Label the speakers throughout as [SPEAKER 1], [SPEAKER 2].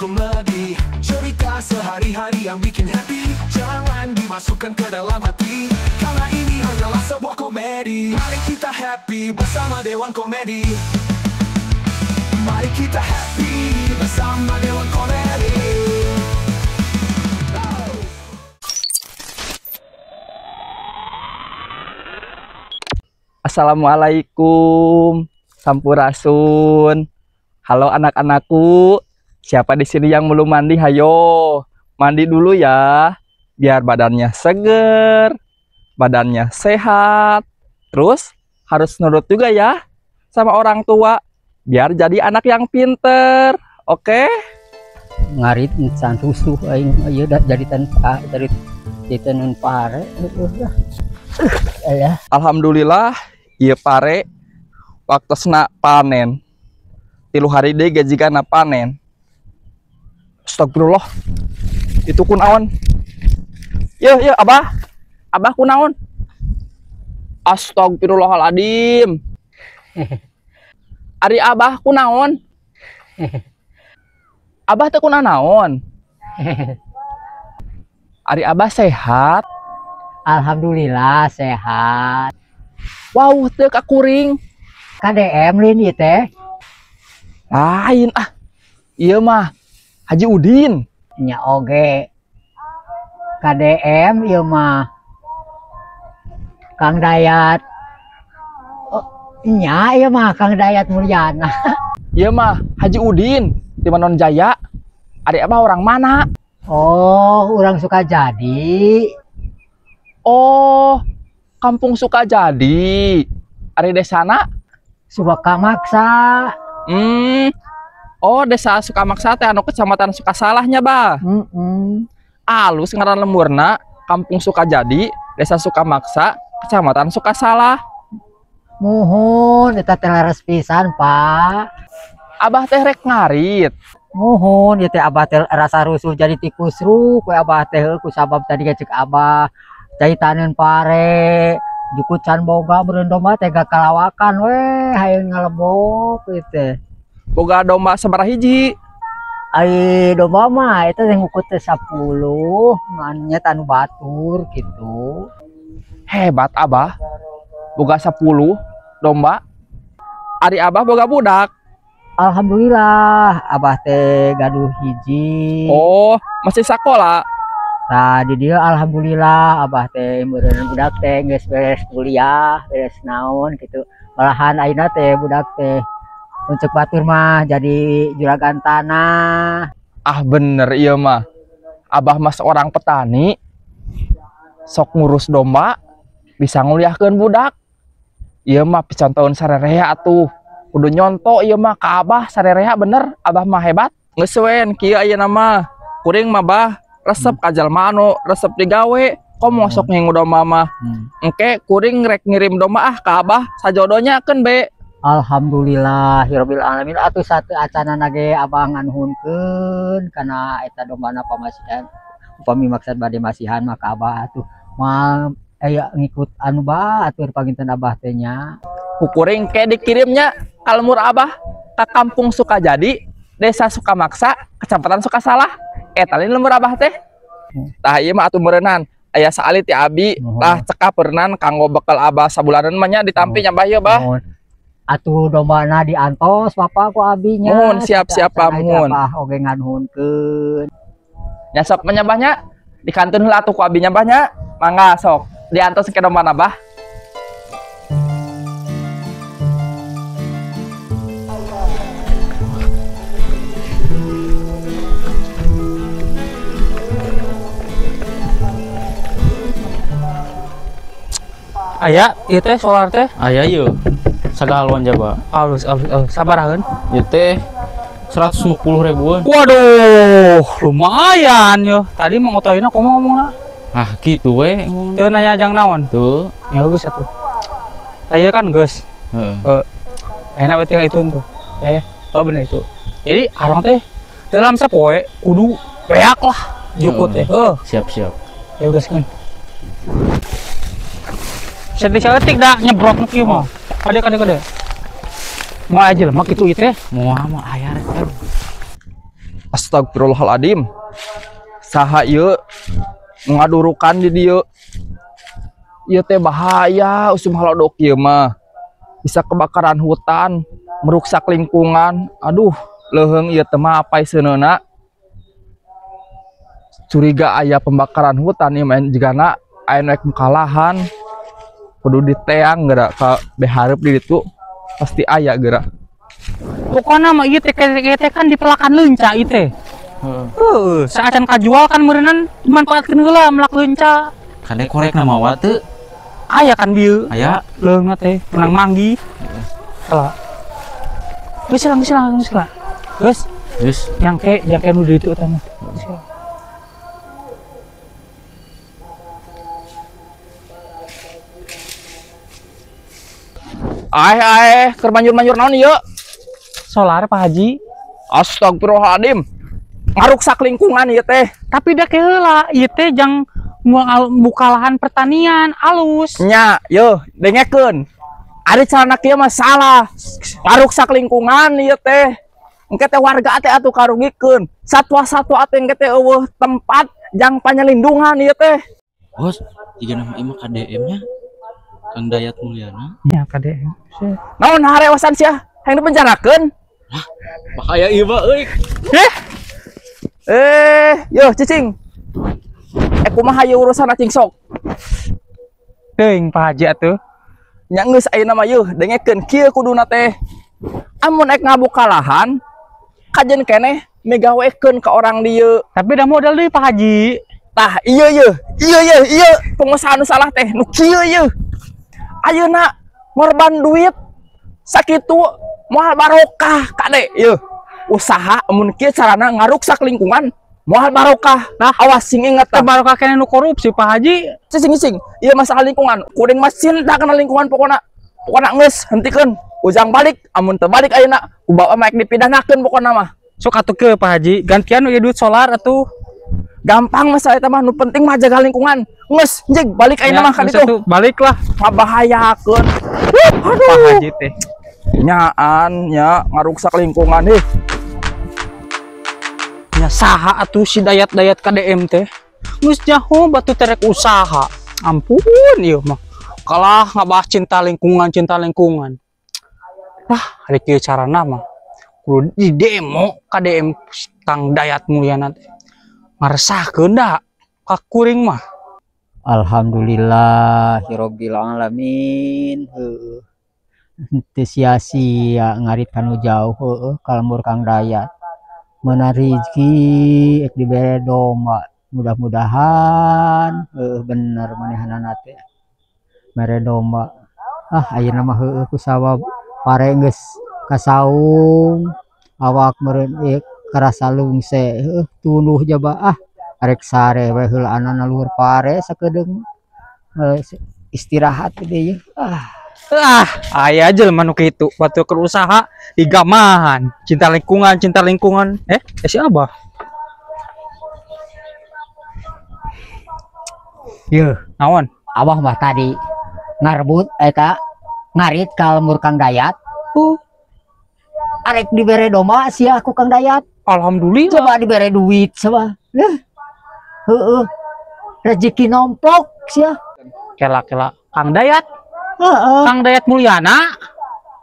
[SPEAKER 1] komedi, cerita sehari-hari yang bikin happy. Jangan dimasukkan ke dalam hati, karena ini hanyalah sebuah komedi. Mari kita happy bersama Dewan Komedi. Mari kita happy bersama Dewan Komedi.
[SPEAKER 2] Assalamualaikum, Sampurasun. Halo anak-anakku, siapa di sini yang belum mandi? Hayo, mandi dulu ya, biar badannya seger, badannya sehat. Terus harus nurut juga ya sama orang tua, biar jadi anak yang pinter. Oke?
[SPEAKER 3] Ngarit insan susu aing ieu dari tanpa dari titeun pare.
[SPEAKER 2] Alhamdulillah, iya pare, waktu sena panen. 3 hari deh gajigana panen. Astagfirullah, itu kunaon? Ya, abah kunaon? Astagfirullahaladzim. Ari abah kunaon? Abah teh kunaon? Ari abah sehat?
[SPEAKER 3] Alhamdulillah sehat.
[SPEAKER 2] Wow, teu kakuring.
[SPEAKER 3] KDM lin ieu teh.
[SPEAKER 2] Lain iya mah Haji Udin.
[SPEAKER 3] Nya oge. KDM ieu mah Kang Dayat. Oh, nya ieu mah Kang Dayat Mulyana.
[SPEAKER 2] Iya mah Haji Udin di Manon Jaya. Adik abah orang mana?
[SPEAKER 3] Oh, orang Sukajadi.
[SPEAKER 2] Oh, Kampung Sukajadi. Ari desana?
[SPEAKER 3] Subakamaksa.
[SPEAKER 2] Oh, desa Sukamaksa teh anu kecamatan Sukasalahnya, bah. Alus ngaran lemurna Kampung Sukajadi, desa Sukamaksa, kecamatan Sukasalah.
[SPEAKER 3] Muhun eta teh leres pisan, Pak.
[SPEAKER 2] Abah teh rek ngarit.
[SPEAKER 3] Muhun ieu teh abah teh rasa rusuh jadi tikus ruh ku abah teh ku sabab tadi cek abah jaitaneun pare jukut can boga beureun domba teh kalawakan we hayang ngalebok ieu teh.
[SPEAKER 2] Boga domba sabaraha hiji?
[SPEAKER 3] Ai domba mah eta teh ngukut teh 10 ngannya anu batur gitu.
[SPEAKER 2] Hebat abah. Boga 10 domba. Ari abah boga budak.
[SPEAKER 3] Alhamdulillah abah teh gaduh hiji.
[SPEAKER 2] Oh, masih sakola.
[SPEAKER 3] Nah di dia alhamdulillah abah teh meureun budak teh geus beres kuliah, beres naon gitu. Malahan ayeuna teh budak teh untuk batur mah jadi juragan tanah.
[SPEAKER 2] Bener iya mah. Abah mas orang petani. Sok ngurus domba, bisa nguliahkeun budak. Iya mah pisan tahun sarerea atuh. Kudu nyonto ieu mah ka abah sarerea bener. Abah mah hebat. Geus wen kieu ayeuna mah. Kuring mah bah resep ka jalma anu resep digawe. Komo sok ngingu domba mah. Engke kuring rek ngirim domba ka abah sajodonya keun be.
[SPEAKER 3] Alhamdulillahirabbil alamin atuh satu acanana ge abah nganuhunkeun kana eta dombana pamasihan. Upami maksud bade masihan mah ka abah atuh moal aya ngikut anu bah atur panginten abah teh nya.
[SPEAKER 2] Kuring ke dikirimnya kalmur abah ke Kampung Sukajadi, desa Sukamaksa, kecamatan Sukasalah. Eta lain lemur abah teh. Tah ieu mah atuh meureunnan aya saali ti abi lah cekap berenang kanggo bekal abah sabulanan mah nya ditampi nya bah ieu bah.
[SPEAKER 3] Atuh dombana diantos papa ku abinya.
[SPEAKER 2] Mun siap-siap mun.
[SPEAKER 3] Abah oge nganuhunkeun.
[SPEAKER 2] Nya sok menyabahnya dikanteun heula atuh ku abinya bah nya. Mangga sok diantos ke dombana bah.
[SPEAKER 4] Aya, ieu teh solar teh.
[SPEAKER 5] Aya ieu. Sagalon jaba.
[SPEAKER 4] Alus, sabaraheun?
[SPEAKER 5] Ieu teh 110 ribuan.
[SPEAKER 4] Waduh, lumayan yo. Tadi mau ngotoina komo ngomongna.
[SPEAKER 5] Gitu we.
[SPEAKER 4] Teu nanya jang naon?
[SPEAKER 5] Tuh.
[SPEAKER 4] Ya geus atuh. Aya kan geus.
[SPEAKER 5] Heeh.
[SPEAKER 4] Enak we itu tuh. Oh bener itu. Jadi arang teh dalam sapoe kudu peak lah jukut teh.
[SPEAKER 5] Siap-siap.
[SPEAKER 4] Ya geus kan. Setik dah nyebrot kieu mah. Kade. Mau aja lah mak itu teh.
[SPEAKER 5] Moal mah aya rek.
[SPEAKER 2] Astagfirullahaladzim. Saha ieu ngadurukan di dieu. Ieu teh bahaya usum halodok ieu mah. Bisa kebakaran hutan, merusak lingkungan. Aduh, leuheung ieu teh mah apai seuneuna. Curiga aya pembakaran hutan ieu main jigana aya naik kalahan. Kudu diteang geura ka behareup di ditu. Pasti aya geura.
[SPEAKER 4] Pokoknya mah ieu teh kan dipelakan leunca ieu teh. Heeh, saacan kajual kan meureunnan dimanfaatkeun heula melak leunca.
[SPEAKER 5] Kade korek nama wate.
[SPEAKER 4] Aya kan bieu.
[SPEAKER 5] Aya.
[SPEAKER 4] Leunga teh menang manggi. Salah. Geus lah. Geus, yang ke nu di ditu teh.
[SPEAKER 2] Keur manjur-manjur naon ieu?
[SPEAKER 4] Solar Pak Haji.
[SPEAKER 2] Astagfirullahaladzim. Ngaruksak lingkungan ieu teh.
[SPEAKER 4] Tapi da heula ieu teh jang buka lahan pertanian alus.
[SPEAKER 2] Nya, yo dengekeun. Ari carana kieu mah salah. Ngaruksak lingkungan ieu teh. Engke teh warga teh atuh karugikeun. Satwa-satwa teh engke teh eueuh tempat jang panyelindungan ieu teh.
[SPEAKER 5] Bos, tiga nama imah KDM-nya Kang Dayat Mulyana.
[SPEAKER 4] Ya KDM.
[SPEAKER 2] Naon harewasan sia? Hayang dipenjarakeun?
[SPEAKER 5] Bahaya ieu mah euy.
[SPEAKER 2] Yo cicing. Kumaha ieu urusan cing sok?
[SPEAKER 4] Teuing Pak Haji atuh.
[SPEAKER 2] Nya geus ayeuna mah yeuh dengekeun kieu kuduna teh. Amun ek ngabuka lahan, kajen keneh megawekeun ka orang dieu.
[SPEAKER 4] Tapi da modal deui Pak Haji.
[SPEAKER 2] Tah ieu pengusaha nu salah teh nu kieu ieu. Ayeuna ngorban duit sakitu moal barokah kade ieu. Usaha amun kieu carana ngaruksak lingkungan moal barokah. Nah, awas sing inget tah.
[SPEAKER 4] Barokah kene nu korupsi Pak Haji.
[SPEAKER 2] Cicing ieu masalah lingkungan. Kuring mah cinta kana lingkungan pokona. Pokona geus hentikeun. Ujang balik amun teu balik ayeuna kubawa maek dipidanakeun pokona mah.
[SPEAKER 4] Sok atuh ke Pak Haji, gantian ieu duit solar atuh.
[SPEAKER 2] Gampang masalah eta mah nu penting mah jaga lingkungan. Geus njeg balik ayeuna mah ka ditu.
[SPEAKER 4] Baliklah.
[SPEAKER 2] Ngabahayakeun. Aduh.
[SPEAKER 4] Pak Haji teh.
[SPEAKER 2] Nyaan nya ngaruksak lingkungan heh.
[SPEAKER 4] Nya saha atuh si dayat-dayat KDM teh. Geus nyaho batu terek usaha. Ampun ieu mah. Kalah ngabahas cinta lingkungan. Wah, ari kieu carana mah. Kudu di demo KDM Kang Dayat Mulyana teh. Ngaresahkeun da ka kuring mah.
[SPEAKER 3] Alhamdulillahirabbil alamin. Heueuh. Teu sia-sia ngarit kanu jauh heueuh kalembur Kang Dayat. Meunang rezeki ek dibere domba. Mudah-mudahan bener manehanana teh. Mere domba. Ayeuna mah heueuh kusawa pare geus kasaung awak meureun karasa lungse tuluh jaba arek sare we heula anana luhur pare sakedeung istirahat deui
[SPEAKER 4] Aya jelema nu kitu batu keur usaha digamahan cinta lingkungan si Abah.
[SPEAKER 3] Yeuh,
[SPEAKER 4] Naon?
[SPEAKER 3] Abah mah tadi ngarebut eta ngarit ka lembur Kang Dayat. Arek dibere domba sia ku Kang Dayat.
[SPEAKER 4] Alhamdulillah.
[SPEAKER 3] Coba dibere duit coba. Heueuh. Rezeki nomplok sia.
[SPEAKER 4] Kela Kang Dayat.
[SPEAKER 3] Heeh.
[SPEAKER 4] Kang Dayat Mulyana.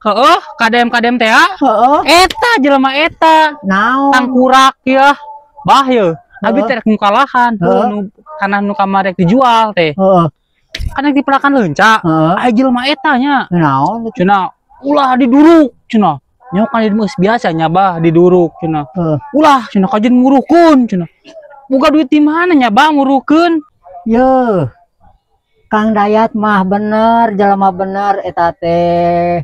[SPEAKER 4] Heeh, KDM teh.
[SPEAKER 3] Heeh.
[SPEAKER 4] Eta jelema eta.
[SPEAKER 3] Naon?
[SPEAKER 4] Tangkurak ya. Bah ye. Abi teh rek mukalahan. Kana nu kamarek dijual teh.
[SPEAKER 3] Heeh.
[SPEAKER 4] Kan dipelakan leunca. Aya jelema eta nya.
[SPEAKER 3] Naon?
[SPEAKER 4] Cenah ulah diduruk cenah. Nya kan geus biasanya bah diduruk cenah. Ulah cenah kajen nguruhkeun cenah. Boga duit di mana nya bah nguruhkeun?
[SPEAKER 3] Yeuh. Kang Dayat mah bener, jelema bener eta teh.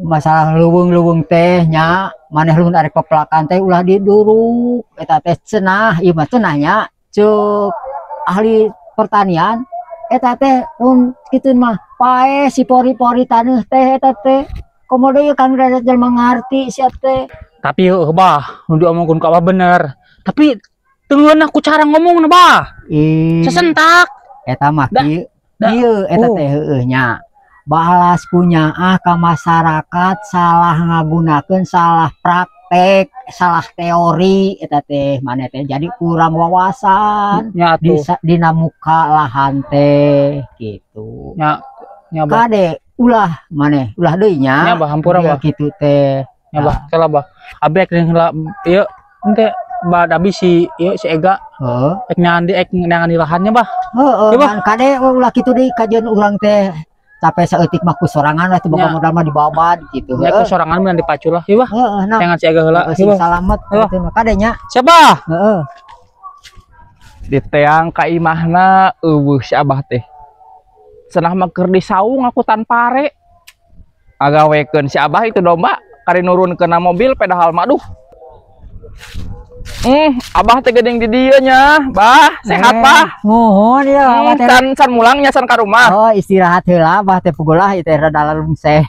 [SPEAKER 3] Masalah leuweung teh nya, maneh luhun arek pepelakan teh ulah diduruk. Eta teh cenah, ieu mah cenah nya ceuk ahli pertanian. Eta teh kitu mah pae si pori-pori taneuh teh eta teh. Komodo ieu Kang Dayat jelema ngarti sia teh.
[SPEAKER 4] Tapi heuh bah, nu diomongkeun ka Abah bener. Tapi teu ngeunah ku cara ngomongna bah. Sesentak.
[SPEAKER 3] Eta mah kieu. Ieu eta teh heueuh nya. Balas punya ka masyarakat salah ngagunakeun salah praktek praktek salah teori eta teh mana teh jadi kurang wawasan
[SPEAKER 4] nya
[SPEAKER 3] di
[SPEAKER 4] atuh
[SPEAKER 3] dina muka lahan teh gitu
[SPEAKER 4] nya bah
[SPEAKER 3] kade ulah mana ulah deui nya
[SPEAKER 4] nya bah hampura bah
[SPEAKER 3] gitu teh
[SPEAKER 4] nya bah kela bah abek heula ieu ente bad abis si ieu si Ega
[SPEAKER 3] heeh
[SPEAKER 4] ek nyandi ek ngani lahannya bah
[SPEAKER 3] heeh
[SPEAKER 4] Iya, Bah.
[SPEAKER 3] kan kade ulah kitu deui kajian urang teh capek saeutik mah ku sorangan lah teu boga
[SPEAKER 4] Nya.
[SPEAKER 3] modal mah dibabad gitu
[SPEAKER 4] nya ku sorangan mah dipacu lah ieu bah
[SPEAKER 3] heeh nah
[SPEAKER 4] jangan si Ega heula
[SPEAKER 3] sing
[SPEAKER 4] ieu bah
[SPEAKER 3] salamet
[SPEAKER 4] Iya.
[SPEAKER 3] gitu kade nya
[SPEAKER 4] siapa
[SPEAKER 3] heeh
[SPEAKER 2] Di teang ka imahna eueuh si Abah teh. Cenah mah keur di saung aku tan pare. Agawekeun si Abah itu domba kari nurunkeun mobil pedahal mah aduh. Abah teh geuning di dieu nya, Bah. Sehat, Bah.
[SPEAKER 3] Nuhun ya Abah teh.
[SPEAKER 2] Can mulangnya can ka rumah.
[SPEAKER 3] Oh istirahat heula Abah teh pugulah ieu teh rada lungseh.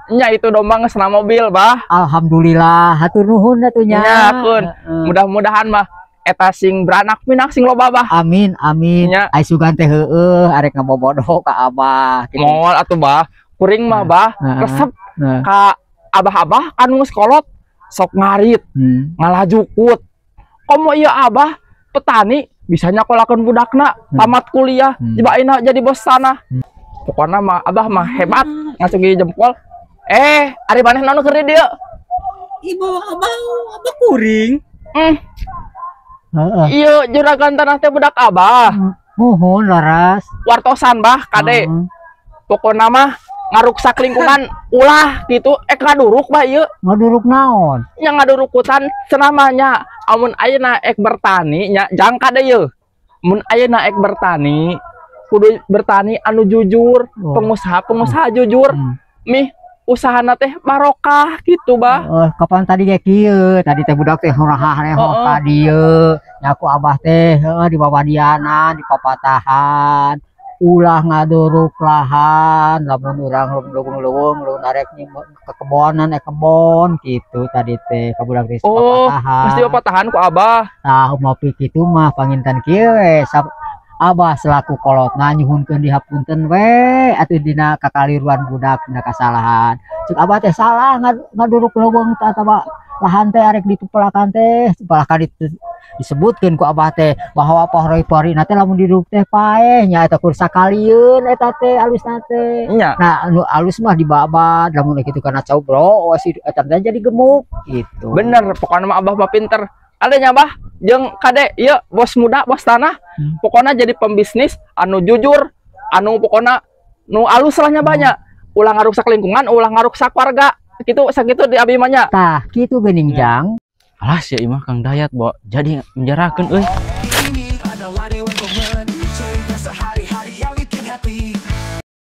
[SPEAKER 2] Nya itu domba geus na mobil, Bah.
[SPEAKER 3] Alhamdulillah hatur nuhun atuh nya.
[SPEAKER 2] Nya keun. Mudah-mudahan mah eta sing beranak pinak sing loba, Bah.
[SPEAKER 3] Amin amin.
[SPEAKER 2] Nya.
[SPEAKER 3] Ai sugan teh heueuh arek ngabobodoh ka Abah gitu.
[SPEAKER 2] Moal atuh, Bah. Kuring mah, Bah, resep
[SPEAKER 3] Nah.
[SPEAKER 2] ka abah-abah anu geus kolot sok ngarit, ngalajukut. Komo ieu Abah petani bisa nyakolakeun budakna tamat kuliah, jibaina jadi bos tanah. Pokona mah Abah mah hebat, ngacungi jempol. Ari maneh naon keur di dieu?
[SPEAKER 4] ibu abah kuring
[SPEAKER 3] Heeh.
[SPEAKER 2] Ieu juragan tanah teh budak Abah.
[SPEAKER 3] Nuhun laras.
[SPEAKER 2] Wartosan, Bah, kade. Pokona mah ngaruksak lingkungan ulah gitu. Ngaduruk, Bah, ieu.
[SPEAKER 3] Ngaduruk naon?
[SPEAKER 2] Nya ngadurukutan senamanya amun ayeuna ek bertani nya jang kade ieu. Mun ayeuna ek bertani kudu bertani anu jujur, pengusaha jujur. Mih usahana teh barokah gitu, Bah.
[SPEAKER 3] Kapan tadi kayak kieu? Tadi teh budak teh horahah ka dieu. Nya ku Abah teh di babadiana, di papatahan. Ulah ngaduruk lahan, lamun urang leuweung arek ke kebonan kebon gitu tadi teh ka budak teh papatahan.
[SPEAKER 2] Mesti papatahan ku Abah.
[SPEAKER 3] Tah mopi kitu mah panginten kieu we Abah selaku kolotna nyuhunkeun dihapunten we atuh dina kakaliruan budak dina kasalahan. Cuk Abah teh salah ngaduruk leuweung teh atawa lahan teh arek dipelakan teh pelakan disebutkeun ku Abah teh bahwa pohori-pohori teh lamun diduruk teh paeh nya eta kur sakalieun eta teh alusna teh.
[SPEAKER 2] Nya.
[SPEAKER 3] Nah anu alus mah dibabad lamun kitu kana cobro si eta teh jadi gemuk gitu.
[SPEAKER 2] Bener, pokoknya mah Abah mah pinter. Adanya Bah, jeung kade ieu bos muda, bos tanah. Pokoknya jadi pembisnis anu jujur, anu pokoknya nu alus lahnya banyak. Ulah ngarusak lingkungan, ulah ngarusak warga. Kitu sakitu di abi mah nya.
[SPEAKER 3] Tah kitu geuning jang.
[SPEAKER 5] Alas ya imah Kang Dayat, Bo. Jadi menjarakeun euy.